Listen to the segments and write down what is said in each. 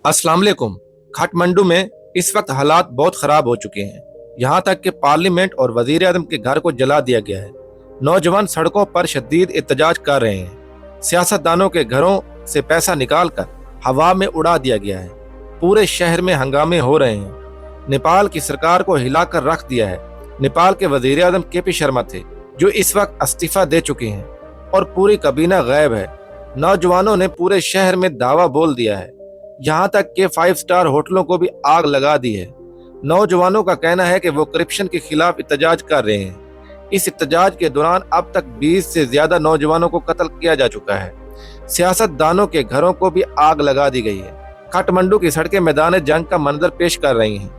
अस्सलाम वालेकुम। काठमांडू में इस वक्त हालात बहुत खराब हो चुके हैं। यहाँ तक कि पार्लियामेंट और वजीर आजम के घर को जला दिया गया है। नौजवान सड़कों पर शदीद एहतजाज कर रहे हैं। सियासतदानों के घरों से पैसा निकालकर हवा में उड़ा दिया गया है। पूरे शहर में हंगामे हो रहे हैं। नेपाल की सरकार को हिलाकर रख दिया है। नेपाल के वजीर आजम KP शर्मा थे, जो इस वक्त इस्तीफा दे चुके हैं, और पूरी काबीना गायब है। नौजवानों ने पूरे शहर में दावा बोल दिया है। यहाँ तक कि 5 स्टार होटलों को भी आग लगा दी है। नौजवानों का कहना है कि वो करप्शन के खिलाफ एहतजाज कर रहे हैं। इस एहतजाज के दौरान अब तक 20 से ज्यादा नौजवानों को कत्ल किया जा चुका है। सियासतदानों के घरों को भी आग लगा दी गई है। काठमांडू की सड़कें मैदान जंग का मंजर पेश कर रही हैं।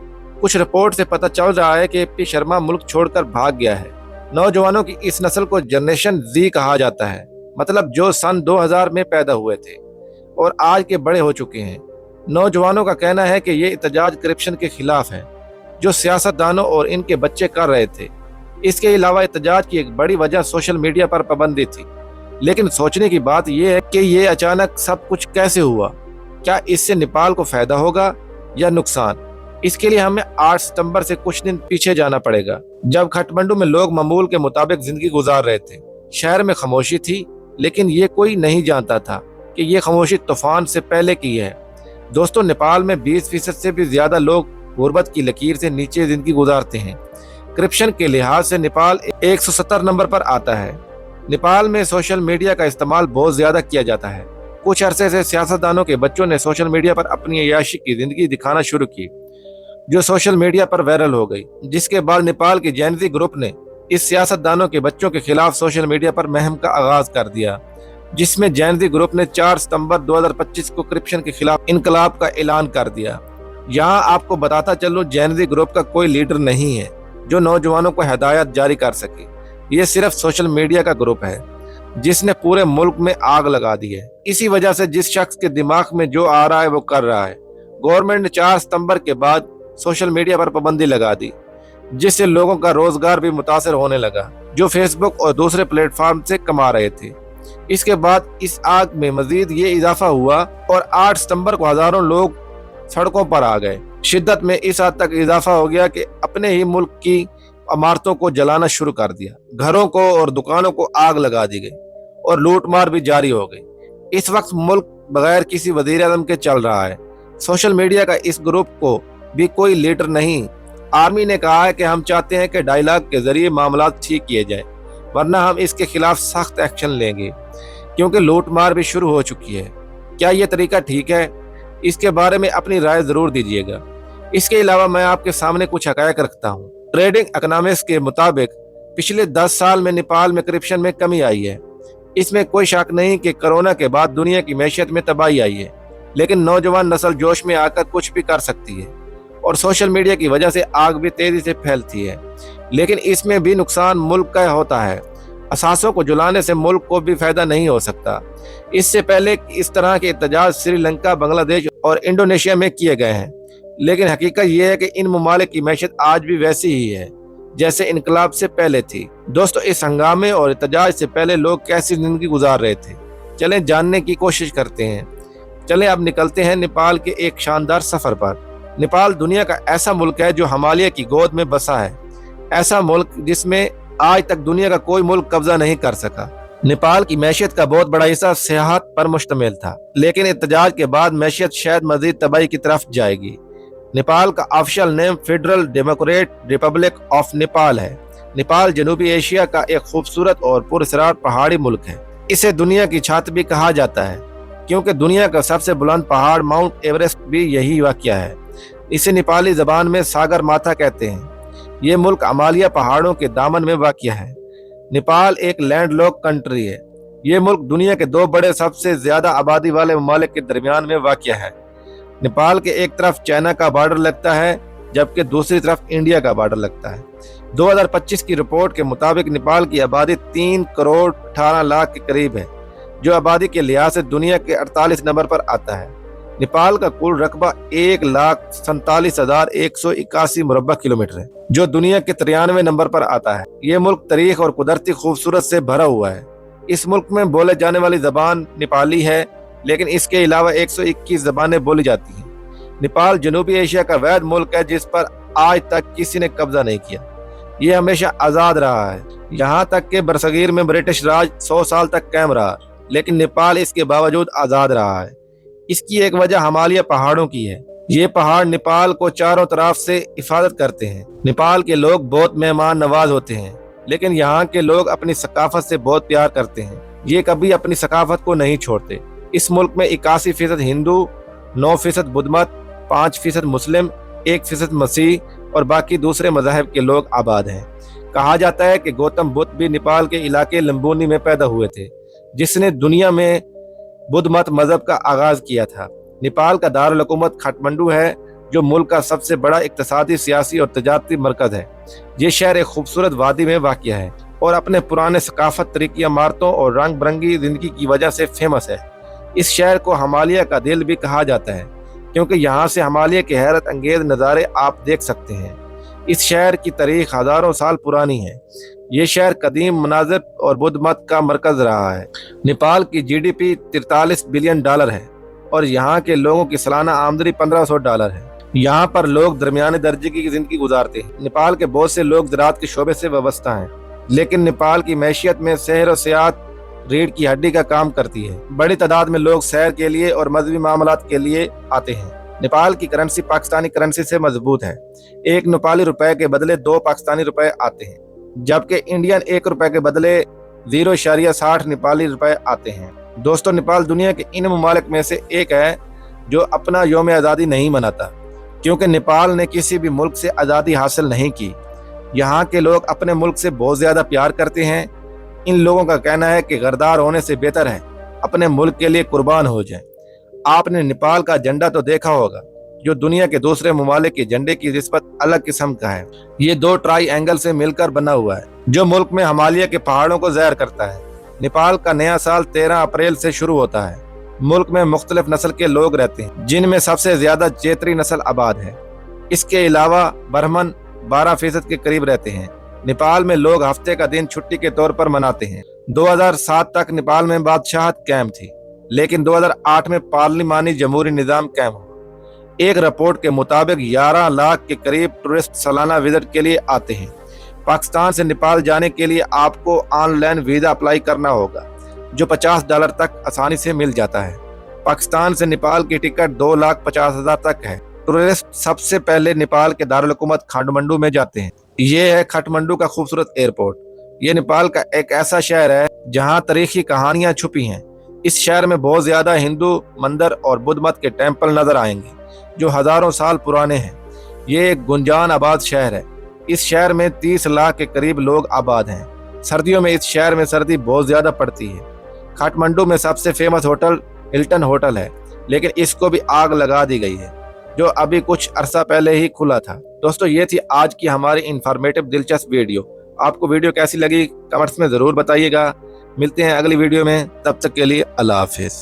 कुछ रिपोर्ट से पता चल रहा है कि KP शर्मा मुल्क छोड़कर भाग गया है। नौजवानों की इस नस्ल को जनरेशन Z कहा जाता है, मतलब जो सन 2000 में पैदा हुए थे और आज के बड़े हो चुके हैं। नौजवानों का कहना है कि ये एहतजाज करप्शन के खिलाफ है, जो सियासतदानों और इनके बच्चे कर रहे थे। इसके अलावा एहतजाज की एक बड़ी वजह सोशल मीडिया पर पाबंदी थी। लेकिन सोचने की बात यह है कि ये अचानक सब कुछ कैसे हुआ। क्या इससे नेपाल को फायदा होगा या नुकसान? इसके लिए हमें 8 सितंबर से कुछ दिन पीछे जाना पड़ेगा, जब काठमांडू में लोग मामूल के मुताबिक जिंदगी गुजार रहे थे। शहर में खामोशी थी, लेकिन ये कोई नहीं जानता था कि ये खामोशी तूफान से पहले की है। दोस्तों, नेपाल में 20% से भी ज्यादा लोग गुर्बत की लकीर से नीचे जिंदगी गुजारते हैं। करप्शन के लिहाज से नेपाल 170 नंबर पर आता है। नेपाल में सोशल मीडिया का इस्तेमाल बहुत ज्यादा किया जाता है। कुछ अरसे से सियासतदानों के बच्चों ने सोशल मीडिया पर अपनी अय्याशी की जिंदगी दिखाना शुरू की, जो सोशल मीडिया पर वायरल हो गई। जिसके बाद नेपाल की जेन-ज़ी ग्रुप ने इस सियासतदानों के बच्चों के खिलाफ सोशल मीडिया पर मुहिम का आगाज कर दिया, जिसमें जेन-ज़ी ग्रुप ने 4 सितंबर 2025 को करप्शन के खिलाफ इनकलाब का ऐलान कर दिया। यहाँ आपको बताता चलूं, जेन-ज़ी ग्रुप का कोई लीडर नहीं है जो नौजवानों को हिदायत जारी कर सके। ये सिर्फ सोशल मीडिया का ग्रुप है, जिसने पूरे मुल्क में आग लगा दी है। इसी वजह से जिस शख्स के दिमाग में जो आ रहा है वो कर रहा है। गवर्नमेंट ने 4 सितंबर के बाद सोशल मीडिया पर पाबंदी लगा दी, जिससे लोगों का रोजगार भी मुतासर होने लगा, जो फेसबुक और दूसरे प्लेटफॉर्म से कमा रहे थे। इसके बाद इस आग में मजीद ये इजाफा हुआ और 8 सितंबर को हजारों लोग सड़कों पर आ गए। शिद्दत में इस हद तक इजाफा हो गया कि अपने ही मुल्क की इमारतों को जलाना शुरू कर दिया। घरों को और दुकानों को आग लगा दी गई और लूटमार भी जारी हो गई। इस वक्त मुल्क बगैर किसी वजीर आज़म के चल रहा है। सोशल मीडिया का इस ग्रुप को भी कोई लीडर नहीं। आर्मी ने कहा है कि हम चाहते हैं कि डायलॉग के जरिए मामला ठीक किए जाए, वरना हम इसके खिलाफ सख्त एक्शन लेंगे, क्योंकि लूटमार भी शुरू हो चुकी है। क्या ये तरीका ठीक है? इसके बारे में अपनी राय जरूर दीजिएगा। इसके अलावा मैं आपके सामने कुछ हकायक रखता हूँ। ट्रेडिंग इकोनॉमिक्स के मुताबिक पिछले 10 साल में नेपाल में करप्शन में कमी आई है। इसमें कोई शक नहीं कि कोरोना के बाद दुनिया की मैशियत में तबाही आई है, लेकिन नौजवान नस्ल जोश में आकर कुछ भी कर सकती है और सोशल मीडिया की वजह से आग भी तेजी से फैलती है। लेकिन इसमें भी नुकसान मुल्क का होता है। असासों को जलाने से मुल्क को भी फायदा नहीं हो सकता। इससे पहले इस तरह के एहतजाज श्रीलंका, बांग्लादेश और इंडोनेशिया में किए गए हैं, लेकिन हकीकत यह है कि इन ममालिक की मैशत आज भी वैसी ही है जैसे इनकलाब से पहले थी। दोस्तों, इस हंगामे और एहतजाज से पहले लोग कैसी जिंदगी गुजार रहे थे, चलें जानने की कोशिश करते हैं। चलें अब निकलते हैं नेपाल के एक शानदार सफर पर। नेपाल दुनिया का ऐसा मुल्क है जो हिमालय की गोद में बसा है। ऐसा मुल्क जिसमें आज तक दुनिया का कोई मुल्क कब्जा नहीं कर सका। नेपाल की मैशियत का बहुत बड़ा हिस्सा सियाहत पर मुश्तमिल था, लेकिन एहतजाज के बाद मैशियत शायद मजीद तबाही की तरफ जाएगी। नेपाल का official name federal Democrat Republic of Nepal है। नेपाल जनूबी एशिया का एक खूबसूरत और पुरअसरार पहाड़ी मुल्क है। इसे दुनिया की छात भी कहा जाता है, क्योंकि दुनिया का सबसे बुलंद पहाड़ माउंट एवरेस्ट भी यही वाक़या है। इसे नेपाली जबान में सागर माथा कहते हैं। ये मुल्क हिमालय पहाड़ों के दामन में वाक़या है। नेपाल एक लैंडलॉक कंट्री है। ये मुल्क दुनिया के 2 बड़े सबसे ज्यादा आबादी वाले ममालिक के दरमियान में वाक़या है। नेपाल के एक तरफ चाइना का बॉर्डर लगता है, जबकि दूसरी तरफ इंडिया का बॉर्डर लगता है। 2025 की रिपोर्ट के मुताबिक नेपाल की आबादी 3 करोड़ 18 लाख के करीब है, जो आबादी के लिहाज से दुनिया के 48 नंबर पर आता है। नेपाल का कुल रकबा 1,47,181 मुरब्बा किलोमीटर है, जो दुनिया के 93 नंबर पर आता है। ये मुल्क तारीख और कुदरती खूबसूरत से भरा हुआ है। इस मुल्क में बोले जाने वाली जबान नेपाली है, लेकिन इसके अलावा 121 जबानें बोली जाती हैं। नेपाल जनूबी एशिया का वैध मुल्क है जिस पर आज तक किसी ने कब्जा नहीं किया। ये हमेशा आजाद रहा है। यहाँ तक कि बरसगीर में ब्रिटिश राज 100 साल तक कायम रहा, लेकिन नेपाल इसके बावजूद आजाद रहा है। इसकी एक वजह हिमालय पहाड़ों की है। ये पहाड़ नेपाल को चारों तरफ से हिफाजत करते हैं। नेपाल के लोग बहुत मेहमान नवाज होते हैं, लेकिन यहाँ के लोग अपनी सकाफत से बहुत प्यार करते हैं। ये कभी अपनी सकाफत को नहीं छोड़ते। इस मुल्क में 81% हिंदू, 9% बुद्ध मत, 5% मुस्लिम, 1% मसीह और बाकी दूसरे मज़ाहिब के लोग आबाद हैं। कहा जाता है कि गौतम बुद्ध भी नेपाल के इलाके लंबोनी में पैदा हुए थे, जिसने दुनिया में बुद्ध मत मजहब का आगाज किया था। नेपाल का दारुल हुकूमत काठमांडू है, जो मुल्क का सबसे बड़ा इक्तिसादी, सियासी और तजारती मरकज है। ये शहर एक खूबसूरत वादी में वाक़िया है और अपने पुराने सकाफत, तरीकी इमारतों और रंग बिरंगी जिंदगी की वजह से फेमस है। इस शहर को हिमालय का दिल भी कहा जाता है, क्योंकि यहाँ से हिमालय के हैरत अंगेज नज़ारे आप देख सकते हैं। इस शहर की तारीख हजारों साल पुरानी है। ये शहर कदीम मनाजिर और बुद्ध मत का मरकज रहा है। नेपाल की जीडीपी $43 बिलियन है और यहाँ के लोगों की सालाना आमदनी $1500 है। यहाँ पर लोग दरमियाने दर्जे की जिंदगी गुजारते हैं। नेपाल के बहुत से लोग ज़राअत के शोबे से वाबस्ता हैं, लेकिन नेपाल की मैशियत में शहर और सियाहत रीढ़ की हड्डी का काम करती है। बड़ी तादाद में लोग सैर के लिए और मजहबी मामलात के लिए आते हैं। नेपाल की करेंसी पाकिस्तानी करेंसी से मजबूत है। एक नेपाली रुपए के बदले 2 पाकिस्तानी रुपए आते हैं, जबकि इंडियन 1 रुपए के बदले 0.60 नेपाली रुपए आते हैं। दोस्तों, नेपाल दुनिया के इन ममालिक में से एक है जो अपना यौम आज़ादी नहीं मनाता, क्योंकि नेपाल ने किसी भी मुल्क से आज़ादी हासिल नहीं की। यहाँ के लोग अपने मुल्क से बहुत ज़्यादा प्यार करते हैं। इन लोगों का कहना है कि गद्दार होने से बेहतर है अपने मुल्क के लिए कुर्बान हो जाएं। आपने नेपाल का झंडा तो देखा होगा, जो दुनिया के दूसरे ममालिक के झंडे की निस्बत अलग किस्म का है। ये 2 ट्राई एंगल से मिलकर बना हुआ है, जो मुल्क में हिमालय के पहाड़ों को ज़ाहिर करता है। नेपाल का नया साल 13 अप्रैल से शुरू होता है। मुल्क में मुख्तलिफ नस्ल के लोग रहते हैं, जिनमें सबसे ज्यादा चेत्री नस्ल आबाद है। इसके अलावा ब्राह्मण 12% के करीब रहते हैं। नेपाल में लोग हफ्ते का दिन छुट्टी के तौर पर मनाते हैं। 2007 तक नेपाल में बादशाहत कायम थी, लेकिन 2008 में पार्लिमानी जमहूरी निज़ाम कायम हुआ। एक रिपोर्ट के मुताबिक 11 लाख के करीब टूरिस्ट सालाना विजिट के लिए आते हैं। पाकिस्तान से नेपाल जाने के लिए आपको ऑनलाइन वीज़ा अप्लाई करना होगा, जो $50 तक आसानी से मिल जाता है। पाकिस्तान से नेपाल की टिकट 2,50,000 तक है। टूरिस्ट सबसे पहले नेपाल के दारुल हुकूमत काठमांडू में जाते हैं। ये है काठमांडू का खूबसूरत एयरपोर्ट। ये नेपाल का एक ऐसा शहर है जहाँ तारीखी कहानियाँ छुपी हैं। इस शहर में बहुत ज्यादा हिंदू मंदिर और बुद्ध मत के टेम्पल नजर आएंगे, जो हजारों साल पुराने हैं। ये एक गुंजान आबाद शहर है। इस शहर में 30 लाख के करीब लोग आबाद हैं। सर्दियों में इस शहर में सर्दी बहुत ज्यादा पड़ती है। काठमांडू में सबसे फेमस होटल हिल्टन होटल है, लेकिन इसको भी आग लगा दी गई है, जो अभी कुछ अरसा पहले ही खुला था। दोस्तों, ये थी आज की हमारी इंफॉर्मेटिव दिलचस्प वीडियो। आपको वीडियो कैसी लगी कमेंट्स में जरूर बताइएगा। मिलते हैं अगली वीडियो में, तब तक के लिए अल्लाह हाफिज।